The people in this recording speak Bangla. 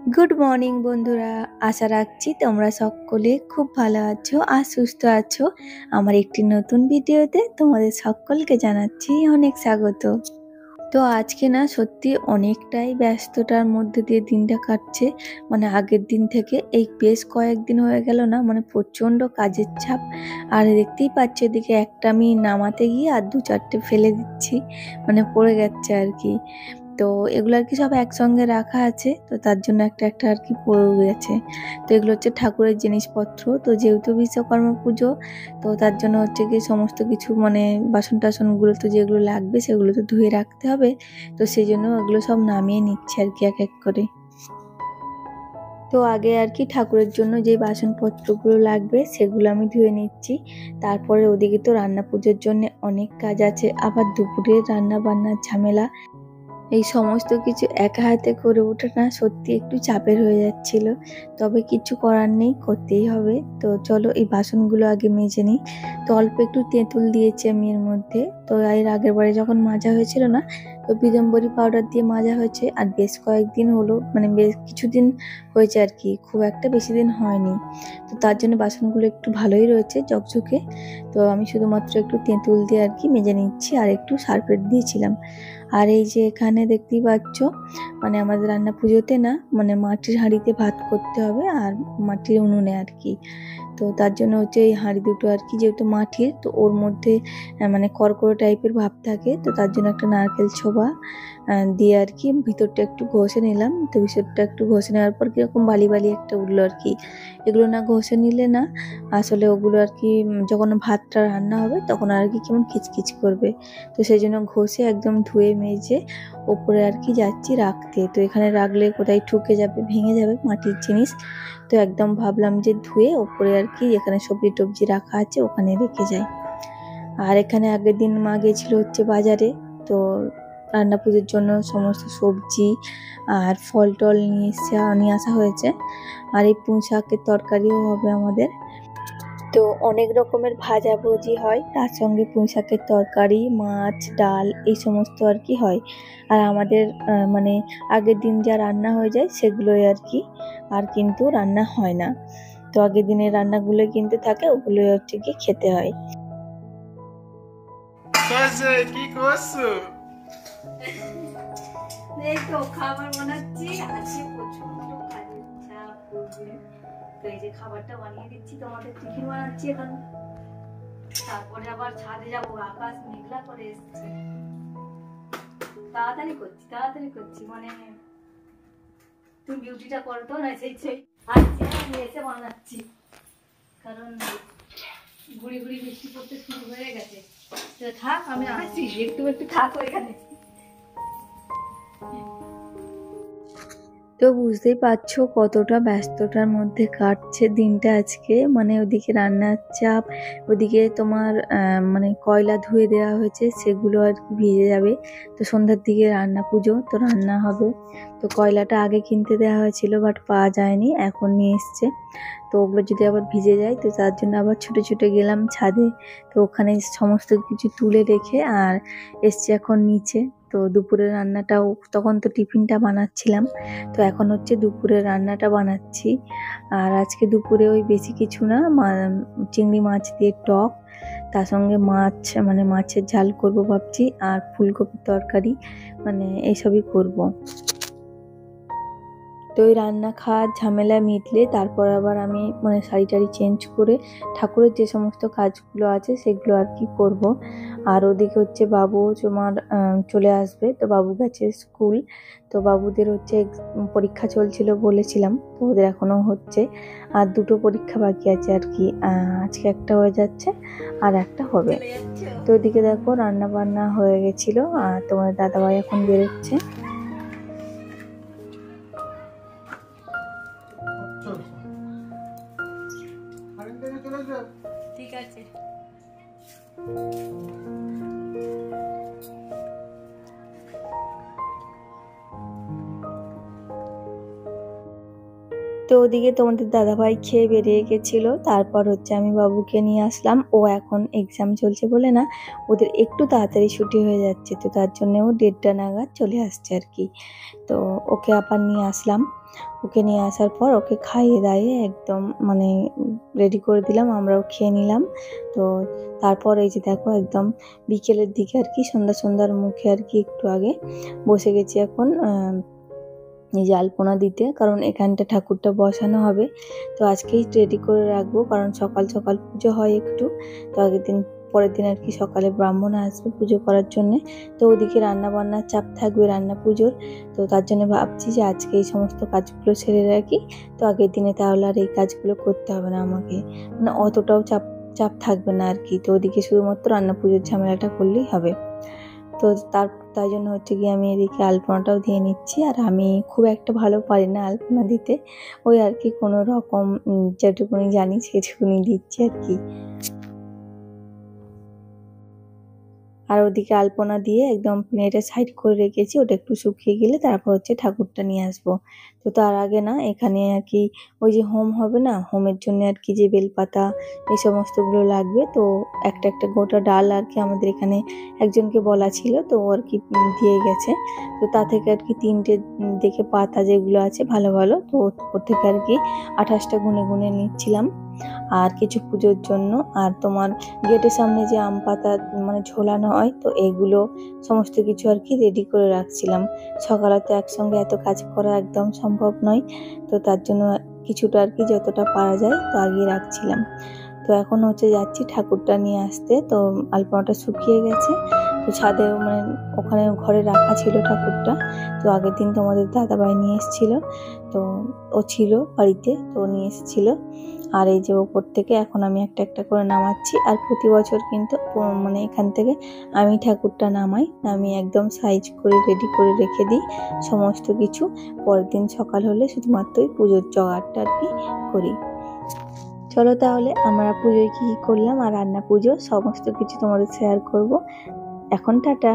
গুড মর্নিং বন্ধুরা, আশা রাখছি তোমরা সকলে খুব ভালো আছো আর সুস্থ আছো। আমার একটি নতুন ভিডিওতে তোমাদের সকলকে জানাচ্ছি অনেক স্বাগত। তো আজকে না সত্যি অনেকটাই ব্যস্ততার মধ্যে দিয়ে দিনটা কাটছে। মানে আগের দিন থেকে এই বেশ কয়েকদিন হয়ে গেল না, মানে প্রচণ্ড কাজের চাপ। আর দেখতেই পাচ্ছি এদিকে একটা আমি নামাতে গিয়ে আর দু চারটে ফেলে দিচ্ছি, মানে পড়ে যাচ্ছে আর কি। তো এগুলো আর কি সব একসঙ্গে রাখা আছে, তো তার জন্য একটা একটা আর কি পড়ে গেছে। তো এগুলো হচ্ছে ঠাকুরের জিনিসপত্র। তো যেহেতু বিশ্বকর্মা পুজো, তো তার জন্য হচ্ছে কি সমস্ত কিছু মানে বাসন টাসনগুলো তো যেগুলো লাগবে সেগুলো তো ধুয়ে রাখতে হবে। তো সেই জন্য ওগুলো সব নামিয়ে নিচ্ছে আর কি এক এক করে। তো আগে আর কি ঠাকুরের জন্য যে বাসনপত্রগুলো লাগবে সেগুলো আমি ধুয়ে নিচ্ছি। তারপরে ওদিকে তো রান্না পুজোর জন্য অনেক কাজ আছে, আবার দুপুরে রান্না বান্নার ঝামেলা। এই সমস্ত কিছু একা হাতে করে ওঠা না সত্যি একটু চাপের হয়ে যাচ্ছিল, তবে কিছু করার নেই, করতেই হবে। তো চলো এই বাসনগুলো আগে মেজে নিই। তো অল্প একটু তেঁতুল দিয়েছি আমি এর মধ্যে। তো এর আগের বারে যখন মাজা হয়েছিল না, তো বিদম্বরী পাউডার দিয়ে মাজা হয়েছে। আর বেশ কয়েকদিন হলো, মানে বেশ কিছুদিন হয়েছে আর কি, খুব একটা বেশি দিন হয়নি। তো তার জন্য বাসনগুলো একটু ভালোই রয়েছে ঝকঝকে। তো আমি শুধুমাত্র একটু তেঁতুল দিয়ে আর কি মেজে নিচ্ছি, আর একটু সার্ফেট দিয়েছিলাম। আর এই যে এখানে দেখতেই পাচ্ছ, মানে আমাদের রান্না পুজোতে না, মানে মাটির হাঁড়িতে ভাত করতে হবে আর মাটির উনুনে আর কি। তো তার জন্য হচ্ছে এই হাঁড়ি দুটো আর কি, যেহেতু মাটির, তো ওর মধ্যে মানে কড়কড়ো টাইপের ভাব থাকে, তো তার জন্য একটা নারকেল ছোবা দিয়ে আর কি ভিতরটা একটু ঘষে নিলাম। তো ভিতরটা একটু ঘষে নেওয়ার পর কিরকম বালি বালি একটা উঠলো আর কি। এগুলো না ঘষে নিলে না আসলে ওগুলো আর কি যখন ভাতটা রান্না হবে তখন আর কি কেমন খিচখিচ করবে। তো সেই জন্য ঘষে একদম ধুয়ে মেজে ওপরে আর কি যাচ্ছি রাখতে। তো এখানে রাখলে কোথায় ঠুকে যাবে, ভেঙে যাবে মাটির জিনিস। তো একদম ভাবলাম যে ধুয়ে ওপরে আর কি এখানে সবজি টবজি রাখা আছে ওখানে রেখে যাই। আর এখানে আগের দিন মা গেছিল হচ্ছে বাজারে। তো রান্না পুজোর জন্য সমস্ত সবজি আর ফল টল নিয়ে আসা হয়েছে। আর এই পুঁই শাকের তরকারিও হবে আমাদের। তো অনেক রকমের ভাজাভুজি হয়, তার সঙ্গে পুঁই শাকের তরকারি, মাছ, ডাল এই সমস্ত আর কি হয়। আর আমাদের মানে আগের দিন যা রান্না হয়ে যায় সেগুলোই আর কি, আর কিন্তু রান্না হয় না। তো আগের দিনের রান্নাগুলো কিন্তু থাকে, ওগুলোই হচ্ছে কি খেতে হয়। কি করছো? এই তো খাবার বানাচ্ছি, আজকে প্রচন্ড কাজের চাপ পড়বে। তো এই যে খাবারটা বানিয়ে দিচ্ছি, তোমাদের টিফিন বানাচ্ছি এখন। তারপরে আবার ছাদে যাবো, আকাশ মেঘলা করে এসছে। তাড়াতাড়ি করছি মানে তুমি ডিউটিটা করো তো না, সেই সেই আসছি, আমি এসে বানাচ্ছি। কারণ গুড়ি গুড়ি বৃষ্টি পড়তে শুরু হয়ে গেছে। তো থাক, আমি আসছি, একটু একটু থাকো এখানে। তো বুঝতেই পারছো কতটা ব্যস্ততার মধ্যে কাটছে দিনটা আজকে। মানে ওদিকে রান্নার চাপ, ওদিকে তোমার মানে কয়লা ধুয়ে দেওয়া হয়েছে সেগুলো আর কি ভিজে যাবে। তো সন্ধ্যার দিকে রান্না পুজো, তো রান্না হবে। তো কয়লাটা আগে কিনতে দেওয়া হয়েছিল, বাট পাওয়া যায়নি, এখন নিয়ে এসছে। তো ওগুলো যদি আবার ভিজে যায়, তো তার জন্য আবার ছুটে ছুটে গেলাম ছাদে। তো ওখানে সমস্ত কিছু তুলে রেখে আর এসছি এখন নিচে। তো দুপুরের রান্নাটাও, তখন তো টিফিনটা বানাচ্ছিলাম, তো এখন হচ্ছে দুপুরের রান্নাটা বানাচ্ছি। আর আজকে দুপুরে ওই বেশি কিছু না, চিংড়ি মাছ দিয়ে টক, তার সঙ্গে মাছ, মানে মাছের ঝাল করব ভাবছি, আর ফুলকপির তরকারি, মানে এইসবই করব। তো ওই রান্না খাওয়ার ঝামেলা মিটলে তারপর আবার আমি মানে শাড়ি টাড়ি চেঞ্জ করে ঠাকুরের যে সমস্ত কাজগুলো আছে সেগুলো আর কি করব। আর ওদিকে হচ্ছে বাবু তোমার চলে আসবে, তো বাবু গেছে স্কুল। তো বাবুদের হচ্ছে পরীক্ষা চলছিল বলেছিলাম, তো ওদের এখনো হচ্ছে। আর দুটো পরীক্ষা বাকি আছে আর কি, আজকে একটা হয়ে যাচ্ছে আর একটা হবে। তো ওদিকে দেখো রান্না বান্না হয়ে গেছিল, আর তোমার দাদাভাই এখন বেরোচ্ছে। ঠিক আছে। তো ওদিকে তোমাদের দাদাভাই খেয়ে বেরিয়ে গেছিল, তারপর হচ্ছে আমি বাবুকে নিয়ে আসলাম। ও এখন এক্সাম চলছে বলে না, ওদের একটু তাড়াতাড়ি ছুটি হয়ে যাচ্ছে, তো তার জন্য ও 1:30 নাগাদ চলে আসছে আর কি। তো ওকে আবার নিয়ে আসলাম। ওকে নিয়ে আসার পর ওকে খাইয়ে দাইয়ে একদম মানে রেডি করে দিলাম, আমরাও খেয়ে নিলাম। তো তারপর এই যে দেখো একদম বিকেলের দিকে আর কি, সন্ধ্যার মুখে আর কি একটু আগে বসে গেছি এখন এই যে আলপনা দিতে, কারণ এখানটা ঠাকুরটা বসানো হবে। তো আজকেই রেডি করে রাখবো, কারণ সকাল সকাল পুজো হয় একটু। তো পরের দিন আর কি সকালে ব্রাহ্মণ আসবে পুজো করার জন্য। তো ওদিকে রান্না বান্নার চাপ থাকবে, রান্না পুজোর। তো তার জন্য ভাবছি যে আজকে এই সমস্ত কাজগুলো সেরে রাখি, তো আগের দিনে তাহলে আর এই কাজগুলো করতে হবে না আমাকে, মানে অতটাও চাপ চাপ থাকবে না আর কি। তো ওদিকে শুধুমাত্র রান্না পুজোর ঝামেলাটা করলেই হবে। তো তাই জন্য হচ্ছে গিয়ে আমি এদিকে আলপনাটাও দিয়ে নিচ্ছি। আর আমি খুব একটা ভালো পারি না আলপনা দিতে, ওই আর কি কোনো রকম যেটুকুনি জানি সেটুকুনি দিচ্ছি আর কি। আর ওদিকে আলপনা দিয়ে একদম প্লেটে সাইড করে রেখেছি, ওটা একটু শুকিয়ে গেলে তারপর হচ্ছে ঠাকুরটা নিয়ে আসবো। তো তার আগে না এখানে আর কি ওই যে হোম হবে না, হোমের জন্য আর কি যে বেলপাতা এই সমস্তগুলো লাগবে। তো একটা একটা গোটা ডাল আর কি আমাদের এখানে একজনকে বলা ছিল, তো ও আর কি দিয়ে গেছে। তো তা থেকে আর কি 3টে দেখে পাতা যেগুলো আছে ভালো ভালো, তো ওর থেকে আর কি 28টা গুনে গুনে নিচ্ছিলাম। আর কিছু পুজোর জন্য, আর তোমার গেটের সামনে যে আম পাতা মানে ঝোলানো হয়, তো এগুলো সমস্ত কিছু আর কি রেডি করে রাখছিলাম। সকালে তো একসঙ্গে এত কাজ করা একদম সম্ভব নয়, তো তার জন্য কিছুটা আর কি যতটা পারা যায় তো আগিয়ে রাখছিলাম। তো এখন হচ্ছে যাচ্ছি ঠাকুরটা নিয়ে আসতে। তো আলপনাটা শুকিয়ে গেছে, তো ছাদে মানে ওখানে ঘরে রাখা ছিল ঠাকুরটা। তো আগের দিন তোমাদের দাদাভাই নিয়ে এসেছিল, তো ও ছিল বাড়িতে, তো নিয়ে এসেছিল। আর এই যে ওপর থেকে এখন আমি একটা একটা করে নামাচ্ছি। আর প্রতি বছর কিন্তু মানে এখান থেকে আমি ঠাকুরটা নামাই, আমি একদম সাইজ করে রেডি করে রেখে দিই সমস্ত কিছু। পরের দিন সকাল হলে শুধুমাত্র ওই পুজোর জোগাড়টা আর কি করি। চলো তাহলে আমরা পুজোয় কি করলাম আর রান্না পুজো সমস্ত কিছু তোমাদের শেয়ার করব। এখন টাটা।